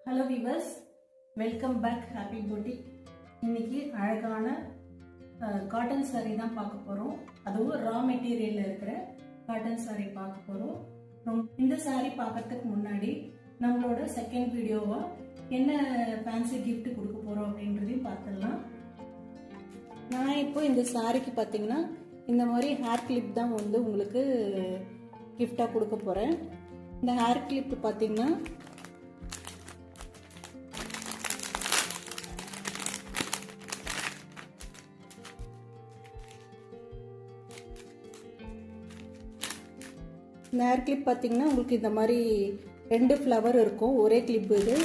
Hello viewers, welcome back happy beauty. இன்னைக்கு அழகான cotton sari தான் பார்க்க போகிறோம். அதுவும் ரா மெட்டீரியலில் இருக்கிற காட்டன் சாரீ பார்க்க போகிறோம். இந்த சாரீ பார்க்கறதுக்கு முன்னாடி நம்மளோட செகண்ட் வீடியோவாக என்ன ஃபேன்சி கிஃப்ட் கொடுக்க போகிறோம் அப்படின்றதையும் பார்த்துடலாம். நான் இப்போ இந்த சாரீக்கு பார்த்தீங்கன்னா இந்த மாதிரி ஹேர் கிளிப் தான் வந்து உங்களுக்கு கிஃப்டாக கொடுக்க போகிறேன். இந்த ஹேர் கிளிப் பார்த்தீங்கன்னா இந்த ஹேர் கிளிப் பார்த்தீங்கன்னா உங்களுக்கு இந்த மாதிரி 2 ஃப்ளவர் இருக்கும். ஒரே கிளிப், இது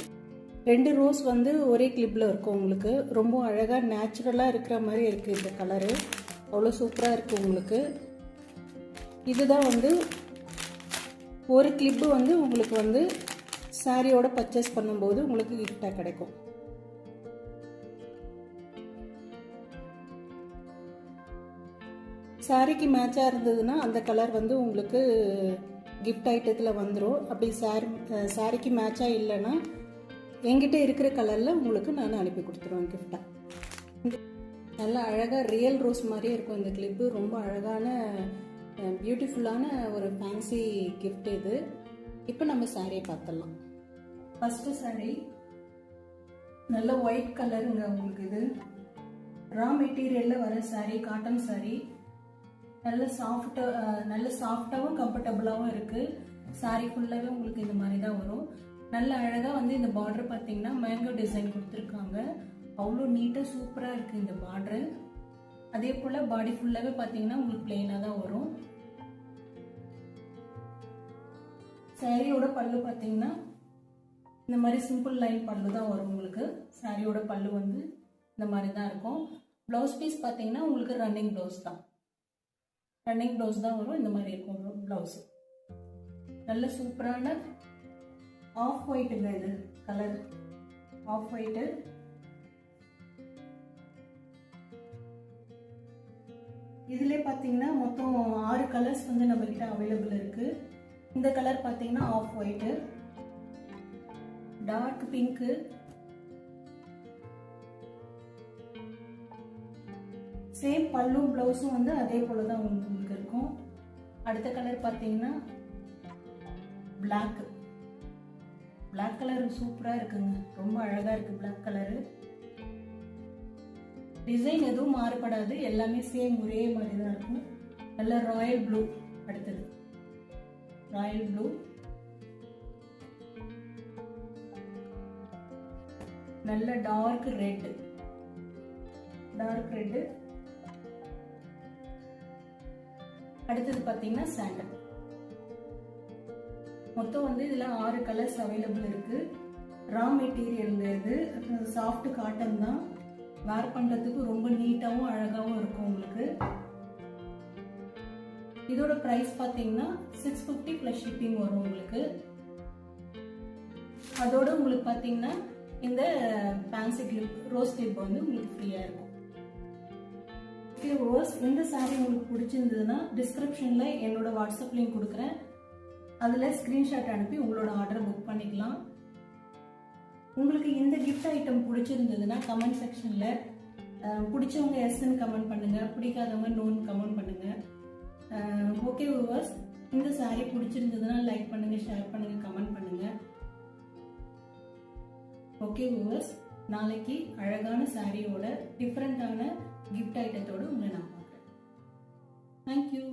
2 ரோஸ் வந்து ஒரே கிளிப்பில் இருக்கும். உங்களுக்கு ரொம்ப அழகாக நேச்சுரலாக இருக்கிற மாதிரி இருக்குது. இந்த கலரு அவ்வளோ சூப்பராக இருக்குது உங்களுக்கு. இதுதான் வந்து ஒரு கிளிப்பு வந்து உங்களுக்கு வந்து சாரியோட பர்ச்சேஸ் பண்ணும்போது உங்களுக்கு கிஃப்டாக கிடைக்கும். சாரிக்கு மேட்சாக இருந்ததுன்னா அந்த கலர் வந்து உங்களுக்கு கிஃப்ட் ஐட்டத்தில் வந்துடும். அப்படி சாரிக்கு மேட்சாக இல்லைன்னா என்கிட்ட இருக்கிற கலரில் உங்களுக்கு நான் அனுப்பி கொடுத்துருவேன் கிஃப்டாக. நல்லா அழகாக ரியல் ரோஸ் மாதிரியே இருக்கும் இந்த கிளிப்பு. ரொம்ப அழகான பியூட்டிஃபுல்லான ஒரு ஃபேன்சி கிஃப்ட் இது. இப்போ நம்ம சாரியை பார்த்துடலாம். ஃபஸ்ட்டு சாரீ நல்ல ஒயிட் கலருங்க உங்களுக்கு. இது ரா மெட்டீரியலில் வர சாரீ, காட்டன் சாரீ. நல்ல சாஃப்டாகவும் கம்ஃபர்டபுளாகவும் இருக்குது. சாரீ ஃபுல்லாகவே உங்களுக்கு இந்த மாதிரி தான் வரும். நல்ல அழகாக வந்து இந்த பார்டர் பார்த்தீங்கன்னா மேங்கோ டிசைன் கொடுத்துருக்காங்க. அவ்வளோ நீட்டாக சூப்பராக இருக்குது இந்த பார்டரு. அதே போல் பாடி ஃபுல்லாகவே பார்த்தீங்கன்னா உங்களுக்கு பிளெயினாக தான் வரும். சாரியோட பல்லு பார்த்தீங்கன்னா இந்த மாதிரி சிம்பிள் லைன் பல்லு தான் வரும் உங்களுக்கு. சாரியோட பல்லு வந்து இந்த மாதிரி தான் இருக்கும். ப்ளவுஸ் பீஸ் பார்த்தீங்கன்னா உங்களுக்கு ரன்னிங் ப்ளவுஸ் தான் வரும். இந்த மாதிரி இருக்கும் ப்ளவுஸ். நல்ல சூப்பரான ஆஃப் ஒயிட்டுங்க. இது கலர் ஆஃப் ஒயிட்டு. இதுலேயே பார்த்தீங்கன்னா மொத்தம் 6 கலர்ஸ் வந்து நம்ம கிட்ட அவைலபிள் இருக்கு. இந்த கலர் பார்த்தீங்கன்னா off white, dark pink, same பல்லும் பிளவுஸும் வந்து அதே போல தான் உங்களுக்கு இருக்கும். அடுத்த கலர் பார்த்தீங்கன்னா பிளாக் கலர் சூப்பராக இருக்குங்க. ரொம்ப அழகாக இருக்குது பிளாக் கலரு. டிசைன் எதுவும் மாறுபடாது, எல்லாமே சேம் ஒரே மாதிரி தான் இருக்கும். நல்ல ராயல் ப்ளூ. அடுத்தது ராயல் ப்ளூ, நல்ல டார்க் ரெட். அடுத்தது பார்த்தீங்கன்னா சாண்டல். மொத்தம் வந்து இதில் 6 கலர்ஸ் அவைலபிள் இருக்கு. ரா மெட்டீரியல் இது, சாஃப்ட் காட்டன் தான். வேர் பண்ணுறதுக்கு ரொம்ப நீட்டாகவும் அழகாகவும் இருக்கும் உங்களுக்கு. இதோட ப்ரைஸ் பார்த்தீங்கன்னா 650 ப்ளஸ் ஷிப்பிங் வரும் உங்களுக்கு. அதோட உங்களுக்கு பார்த்தீங்கன்னா இந்த ஃபேன்சி கிளிப், ரோஸ் கிளிப் வந்து உங்களுக்கு ஃப்ரீயாக இருக்கும். இந்த சாரீ உங்களுக்கு பிடிச்சிருந்ததுன்னா டிஸ்கிரிப்ஷனில் என்னோட வாட்ஸ்அப் லிங்க் கொடுக்குறேன். அதில் ஸ்க்ரீன்ஷாட் அனுப்பி உங்களோட ஆர்டரை புக் பண்ணிக்கலாம். உங்களுக்கு இந்த கிஃப்ட் ஐட்டம் பிடிச்சிருந்ததுன்னா கமெண்ட் செக்ஷனில் பிடிச்சவங்க எஸ்ன்னு கமெண்ட் பண்ணுங்கள், பிடிக்காதவங்க நோன்னு கமெண்ட் பண்ணுங்கள். ஓகே வியூவர்ஸ், இந்த சாரீ பிடிச்சிருந்ததுன்னா லைக் பண்ணுங்கள், ஷேர் பண்ணுங்கள், கமெண்ட் பண்ணுங்கள். ஓகே வியூவர்ஸ், நாளைக்கு அழகான சாரியோட டிஃப்ரெண்டான கிஃப்ட் ஐட்டத்தோடு உங்களை நான் பார்க்குறேன். தேங்க்யூ.